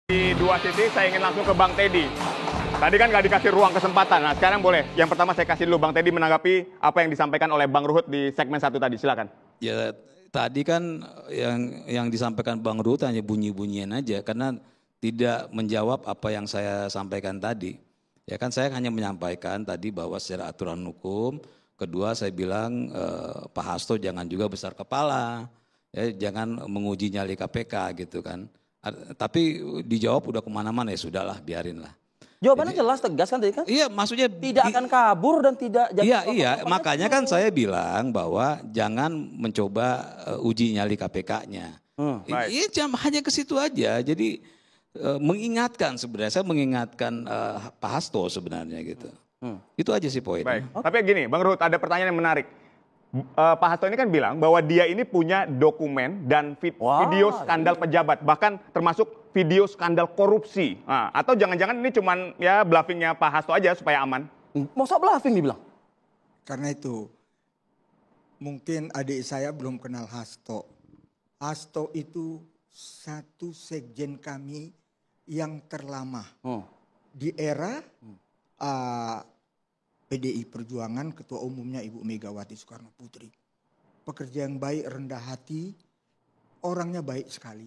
Di dua sisi saya ingin langsung ke Bang Teddy. Tadi kan nggak dikasih ruang kesempatan. Nah sekarang boleh. Yang pertama saya kasih dulu Bang Teddy menanggapi apa yang disampaikan oleh Bang Ruhut di segmen 1 tadi. Silakan. Ya tadi kan yang disampaikan Bang Ruhut hanya bunyi-bunyian aja karena tidak menjawab apa yang saya sampaikan tadi. Ya kan saya hanya menyampaikan tadi bahwa secara aturan hukum, kedua saya bilang Pak Hasto jangan juga besar kepala, ya jangan menguji nyali KPK gitu kan. Tapi dijawab udah kemana-mana ya sudahlah biarinlah. Jawabannya jelas tegas kan tadi kan? Iya maksudnya Tidak akan kabur dan tidak Iya makanya kan saya bilang bahwa jangan mencoba uji nyali KPK-nya. Iya hanya ke situ aja. Jadi mengingatkan sebenarnya saya mengingatkan Pak Hasto sebenarnya gitu. Itu aja sih poinnya. Baik. Tapi gini Bang Ruhut ada pertanyaan yang menarik. Pak Hasto ini kan bilang bahwa dia ini punya dokumen dan video skandal pejabat, bahkan termasuk video skandal korupsi. Nah, atau jangan-jangan ini cuman ya bluffingnya Pak Hasto aja supaya aman? Masa bluffing dibilang? Karena itu mungkin adik saya belum kenal Hasto. Hasto itu satu sekjen kami yang terlama di era PDI Perjuangan, ketua umumnya Ibu Megawati Soekarno Putri. Pekerja yang baik, rendah hati, orangnya baik sekali.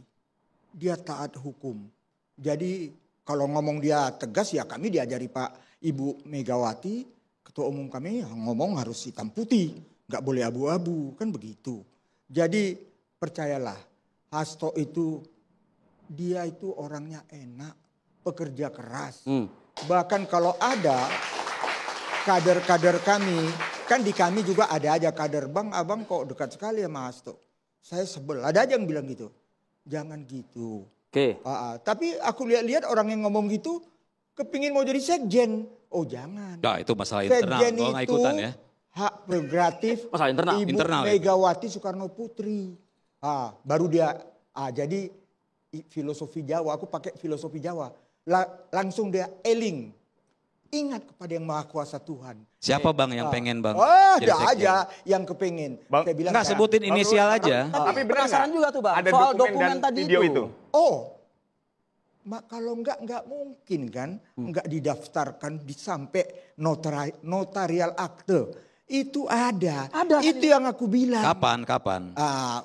Dia taat hukum. Jadi kalau ngomong dia tegas ya kami diajari Pak Ibu Megawati, ketua umum kami ngomong harus hitam putih. Nggak boleh abu-abu, kan begitu. Jadi percayalah, Hasto itu, dia itu orangnya enak, pekerja keras. Bahkan kalau ada kader-kader kami, kan di kami juga ada aja kader, Bang, abang kok dekat sekali sama Hasto. Saya sebel, ada aja yang bilang gitu. Jangan gitu. Oke. Tapi aku lihat-lihat orang yang ngomong gitu, kepingin mau jadi sekjen. Oh jangan. Nah itu masalah internal, Sekjen kalau nggak itu ikutan ya. hak prerogatif Masalah internal. Ibu Internal, ya. Megawati Soekarno Putri. Baru dia, jadi filosofi Jawa, aku pakai filosofi Jawa. Langsung dia eling. Ingat kepada yang maha kuasa Tuhan. Siapa Bang yang pengen Bang? Ada aja yang kepengen. Bang, Saya bilang nggak sebutin inisial aja. Tapi benar penasaran juga tuh Bang, ada soal dokumen dokumen dan tadi video itu. Kalau nggak mungkin kan, nggak didaftarkan sampai notarial akte. Itu ada. Itu yang aku bilang. Kapan?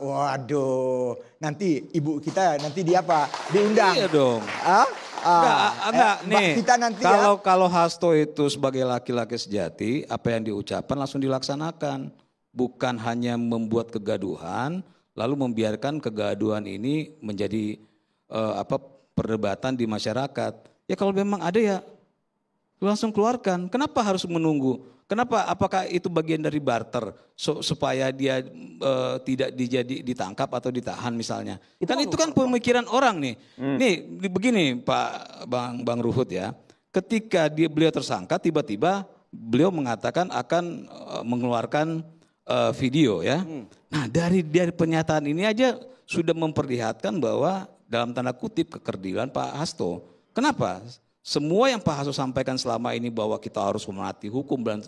Waduh, nanti ibu kita nanti dia apa? Diundang. Iya dong. Enggak nih. Kita nanti kalau Hasto itu sebagai laki-laki sejati, apa yang diucapkan langsung dilaksanakan. Bukan hanya membuat kegaduhan, lalu membiarkan kegaduhan ini menjadi perdebatan di masyarakat. Ya kalau memang ada ya langsung keluarkan. Kenapa harus menunggu? Kenapa? Apakah itu bagian dari barter supaya dia tidak ditangkap atau ditahan misalnya? Itu kan pemikiran orang nih. Nih begini Pak Bang Ruhut ya. Ketika beliau tersangka tiba-tiba beliau mengatakan akan mengeluarkan video ya. Nah dari pernyataan ini aja sudah memperlihatkan bahwa dalam tanda kutip kekerdilan Pak Hasto. Kenapa? Semua yang Pak Hasto sampaikan selama ini bahwa kita harus menaati hukum dan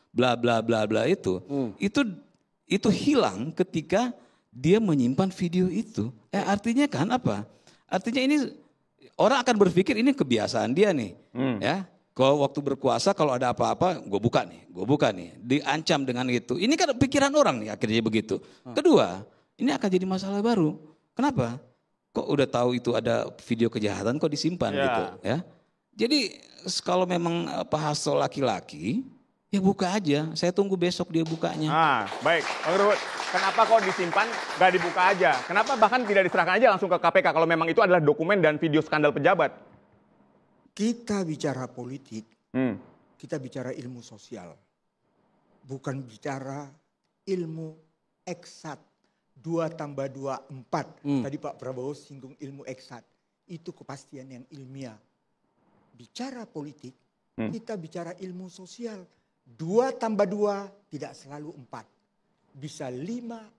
bla bla bla bla itu hilang ketika dia menyimpan video itu. Artinya kan apa? Artinya ini orang akan berpikir ini kebiasaan dia nih, ya. Kalau waktu berkuasa kalau ada apa-apa gue buka nih, diancam dengan itu. Ini kan pikiran orang nih akhirnya begitu. Kedua, ini akan jadi masalah baru. Kenapa? Kok udah tahu itu ada video kejahatan kok disimpan gitu, ya. Jadi kalau memang Pak Hasto laki-laki, ya buka aja. Saya tunggu besok dia bukanya. Baik, Bang Ruhut. Kenapa kok disimpan, nggak dibuka aja? Kenapa bahkan tidak diserahkan aja langsung ke KPK kalau memang itu adalah dokumen dan video skandal pejabat? Kita bicara politik, kita bicara ilmu sosial. Bukan bicara ilmu eksat. 2 tambah 2, 4. Tadi Pak Prabowo singgung ilmu eksat. Itu kepastian yang ilmiah. Bicara politik, kita bicara ilmu sosial. 2 tambah 2 tidak selalu 4. Bisa 5,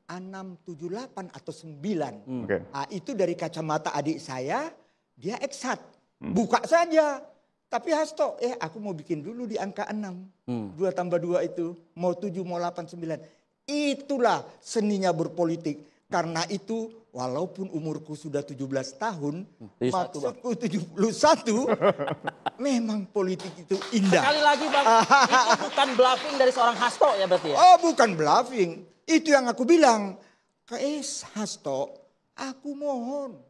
6, 7, 8 atau 9. Itu dari kacamata adik saya, dia eksat. Buka saja. Tapi Hasto, aku mau bikin dulu di angka 6. 2 tambah 2 itu, mau 7, mau 8, 9. Itulah seninya berpolitik. Karena itu walaupun umurku sudah 17 tahun, 71, maksudku 71, memang politik itu indah. Sekali lagi Bang, itu bukan bluffing dari seorang Hasto ya berarti ya? Oh, bukan bluffing. Itu yang aku bilang. Hasto, aku mohon.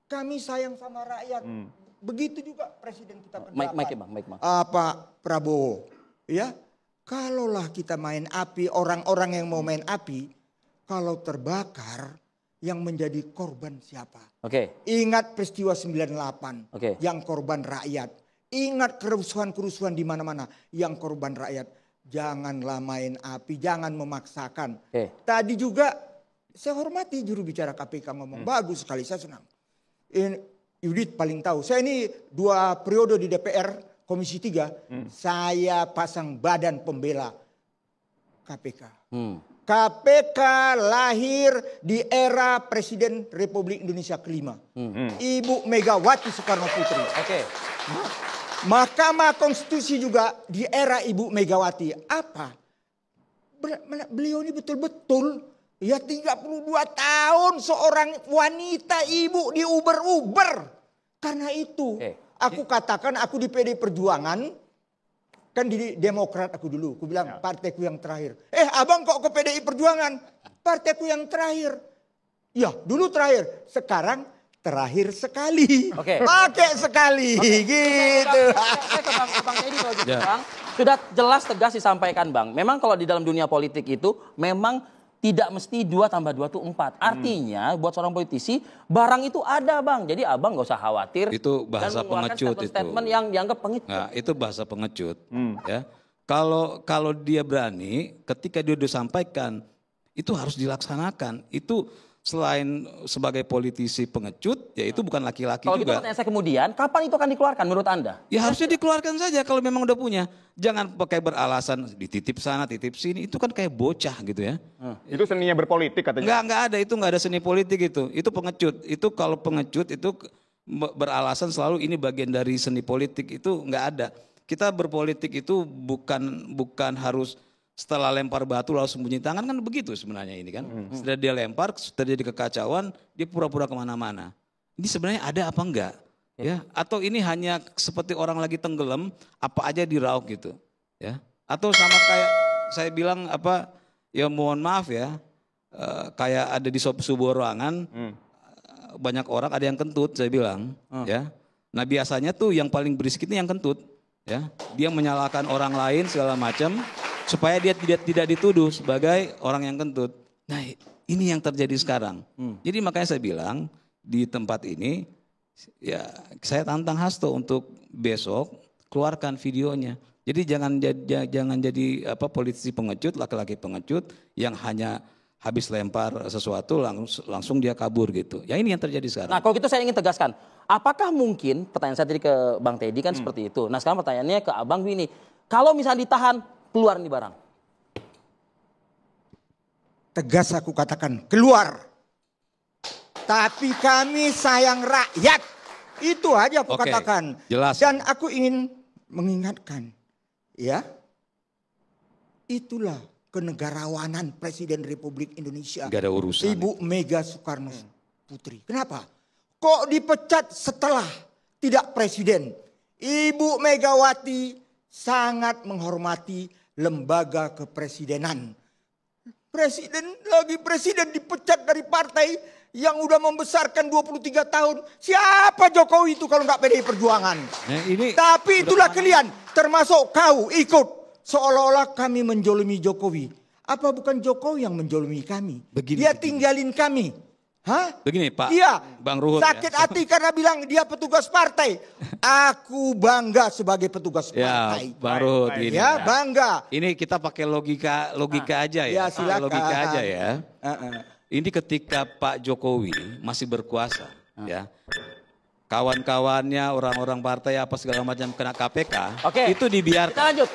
Kami sayang sama rakyat. Begitu juga presiden kita Mike, ke-8. Bang. Pak Prabowo. Ya, kalaulah kita main api, orang-orang yang mau main api, kalau terbakar, yang menjadi korban siapa? Oke. Ingat peristiwa 98, Oke. yang korban rakyat. Ingat kerusuhan-kerusuhan di mana-mana, yang korban rakyat. Janganlah main api, jangan memaksakan. Oke. Tadi juga saya hormati juru bicara KPK ngomong, bagus sekali, saya senang. Yudit paling tahu, saya ini 2 periode di DPR Komisi 3, saya pasang badan pembela KPK. KPK lahir di era Presiden Republik Indonesia kelima. Ibu Megawati Soekarno Putri. Oke. Mahkamah Konstitusi juga di era Ibu Megawati. Apa? Beliau ini betul-betul ya 32 tahun seorang wanita ibu diuber-uber. Karena itu aku katakan aku di PD Perjuangan. Kan di Demokrat aku dulu. Aku bilang partaiku yang terakhir. Abang kok ke PDI Perjuangan? Partaiku yang terakhir. Ya dulu terakhir. Sekarang terakhir sekali. Oke. Pakai sekali. Gitu. Saya ke Bang Teddy kalau gitu Bang. Sudah jelas tegas disampaikan Bang. Memang kalau di dalam dunia politik itu memang tidak mesti 2 tambah 2 itu 4. Artinya buat seorang politisi barang itu ada Bang. Jadi abang gak usah khawatir. Itu bahasa dan mengeluarkan pengecut itu. statement yang dianggap pengecut. Nah, itu bahasa pengecut. Ya. Kalau dia berani, ketika dia udah sampaikan, itu harus dilaksanakan. Itu selain sebagai politisi pengecut, ya itu bukan laki-laki Kalau gitu juga. pertanyaan saya kemudian, kapan itu akan dikeluarkan menurut Anda? Ya harusnya dikeluarkan saja kalau memang udah punya. Jangan pakai beralasan dititip sana, titip sini. Itu kan kayak bocah gitu ya. Itu seninya berpolitik katanya. Enggak ada. Itu enggak ada seni politik itu. Itu pengecut. Itu kalau pengecut itu beralasan selalu ini bagian dari seni politik. Itu enggak ada. Kita berpolitik itu bukan harus setelah lempar batu lalu sembunyi tangan, kan begitu sebenarnya ini kan. Setelah dia lempar, terjadi kekacauan, dia pura-pura kemana-mana. Ini sebenarnya ada apa enggak? Ya, atau ini hanya seperti orang lagi tenggelam, apa aja diraup gitu. Ya, atau sama kayak saya bilang ya mohon maaf ya, kayak ada di sebuah ruangan, banyak orang ada yang kentut saya bilang. Ya, nah biasanya tuh yang paling berisik itu yang kentut. Ya, dia menyalahkan orang lain segala macam. Supaya dia tidak dituduh sebagai orang yang kentut. Nah ini yang terjadi sekarang. Jadi makanya saya bilang di tempat ini ya saya tantang Hasto untuk besok keluarkan videonya. Jadi jangan jadi politisi pengecut, laki-laki pengecut yang hanya habis lempar sesuatu langsung dia kabur gitu. Ya ini yang terjadi sekarang. Nah kalau gitu saya ingin tegaskan, apakah mungkin pertanyaan saya tadi ke Bang Teddy kan seperti itu. Nah sekarang pertanyaannya ke Abang Winnie, kalau misalnya ditahan keluar nih barang. Tegas aku katakan keluar. Tapi kami sayang rakyat. Itu aja aku Oke, katakan. jelas. Dan aku ingin mengingatkan. Ya. Itulah kenegarawanan Presiden Republik Indonesia. Gak ada urusan. Ibu Mega Soekarno Putri. Kenapa? Kok dipecat setelah tidak presiden? Ibu Megawati sangat menghormati lembaga kepresidenan. Presiden dipecat dari partai yang udah membesarkan 23 tahun. Siapa Jokowi itu kalau nggak PDI Perjuangan? Nah, Tapi itulah kalian, termasuk kau ikut. Seolah-olah kami menjolimi Jokowi. Apa bukan Jokowi yang menjolimi kami? Dia tinggalin kami. Hah? Begini Pak, Iya. Bang Ruhut Sakit ya. hati karena bilang dia petugas partai. Aku bangga sebagai petugas Ya partai. Bang Ruhut gini. Ya bangga. Ini kita pakai logika aja Ya, ya. silakan. Logika aja ya. Ini ketika Pak Jokowi masih berkuasa ya. Kawan-kawannya orang-orang partai apa segala macam kena KPK, Oke. itu dibiarkan. Kita lanjut.